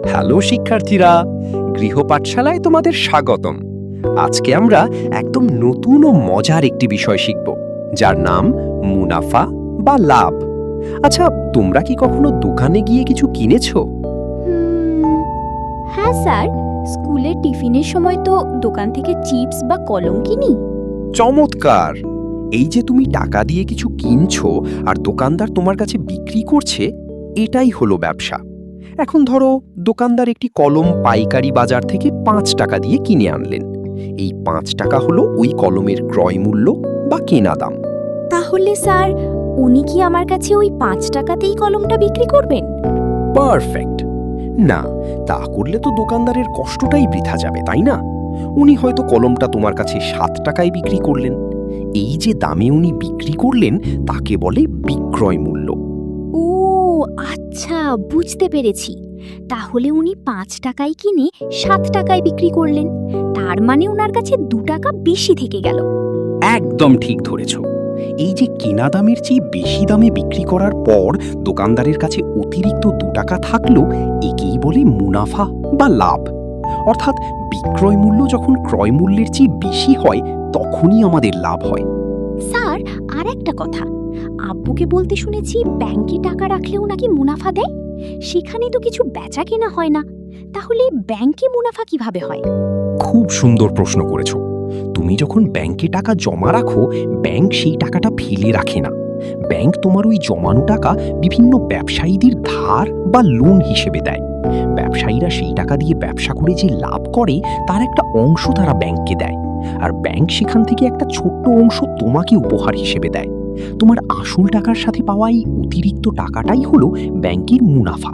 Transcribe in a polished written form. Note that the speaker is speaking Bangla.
হ্যালো শিক্ষার্থীরা, গৃহ পাঠশালায় তোমাদের স্বাগতম। আজকে আমরা একদম নতুন ও মজার একটি বিষয় শিখব, যার নাম মুনাফা বা লাভ। আচ্ছা, তোমরা কি কখনো দোকানে গিয়ে কিছু কিনেছো? হ্যাঁ স্যার, স্কুলের টিফিনের সময় তো দোকান থেকে চিপস বা কলম কিনি। চমৎকার! এই যে তুমি টাকা দিয়ে কিছু কিনছো আর দোকানদার তোমার কাছে বিক্রি করছে, এটাই হলো ব্যবসা। এখন ধরো, দোকানদার একটি কলম পাইকারি বাজার থেকে ৫ টাকা দিয়ে কিনে আনলেন। এই ৫ টাকা হলো ওই কলমের ক্রয় মূল্য বা কেনা দাম। তাহলে স্যার, উনি কি আমার কাছে ওই ৫ টাকাতেই কলমটা বিক্রি করবেন? পারফেক্ট! না, তা করলে তো দোকানদারের কষ্টটাই বৃথা যাবে, তাই না? উনি হয়তো কলমটা তোমার কাছে ৭ টাকায় বিক্রি করলেন। এই যে দামে উনি বিক্রি করলেন, তাকে বলে বিক্রয় মূল্য। ও আচ্ছা, বুঝতে পেরেছি। তাহলে উনি ৫ টাকায় কিনে ৭ টাকায় বিক্রি করলেন, তার মানে ওনার কাছে ২ টাকা বেশি থেকে গেল। একদম ঠিক ধরেছ। এই যে কেনা দামের চেয়ে বেশি দামে বিক্রি করার পর দোকানদারের কাছে অতিরিক্ত ২ টাকা থাকলো, একেই বলে মুনাফা বা লাভ। অর্থাৎ বিক্রয় মূল্য যখন ক্রয় মূল্যের চেয়ে বেশি হয়, তখনই আমাদের লাভ হয়। স্যার, আর একটা কথা, আব্বুকে বলতে শুনেছি ব্যাংকে টাকা রাখলেও নাকি মুনাফা দেয়। সেখানে তো কিছু বেচা কেনা হয় না, তাহলে ব্যাংকে মুনাফা কিভাবে হয়? খুব সুন্দর প্রশ্ন করেছ। তুমি যখন ব্যাংকে টাকা জমা রাখো, ব্যাংক সেই টাকাটা ফেলে রাখে না। ব্যাংক তোমার ওই জমানো টাকা বিভিন্ন ব্যবসায়ীদের ধার বা লোন হিসেবে দেয়। ব্যবসায়ীরা সেই টাকা দিয়ে ব্যবসা করে যে লাভ করে, তার একটা অংশ তারা ব্যাংককে দেয়। আর ব্যাংক সেখান থেকে একটা ছোট্ট অংশ তোমাকে উপহার হিসেবে দেয়। তোমার আসল টাকার সাথে পাওয়া এই অতিরিক্ত টাকাটাই হলো ব্যাংকের মুনাফা।